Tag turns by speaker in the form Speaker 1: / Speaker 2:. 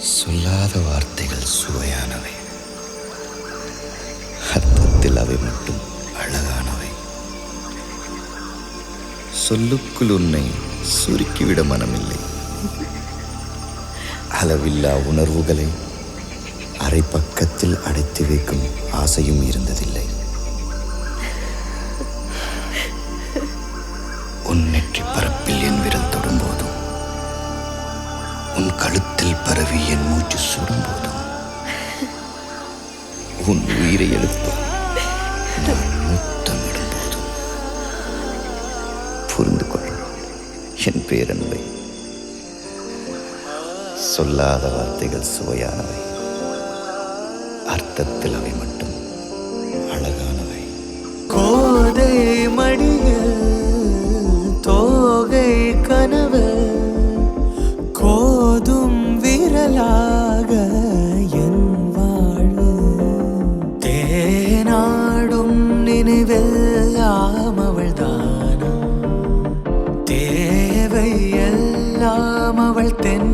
Speaker 1: சொல்லாத வார்த்தைகள் சுவையானவை, அர்த்தத்தில் அவை மட்டும் அழகானவை. சொல்லுக்குள் உன்னை சுருக்கிவிட மனமில்லை. அளவில்லா உணர்வுகளை அரை பக்கத்தில் அடைத்து வைக்கும் ஆசையும் இருந்ததில்லை. உன் நெற்றி பரப்பில் என் விரல் தொடும்போதும், உன் கழுத்தில் பரவி என் மூச்சு சுடும்போதும், உன் உயிரை எழுப்ப நான் முத்தமிடும் போதும் புரிந்து கொள் என் பேரன்பை. சொல்லாத வார்த்தைகள் சுவையானவை, அர்த்தத்தில் அவை மட்டும் அழகானவை.
Speaker 2: கோதை மடியில் தோகை கனவு, கோதும் விரலாக என் வாழ்வு, தேனாடும் நினைவெல்லாம் அவள் தானா, தேவை எல்லாம் அவள் தென்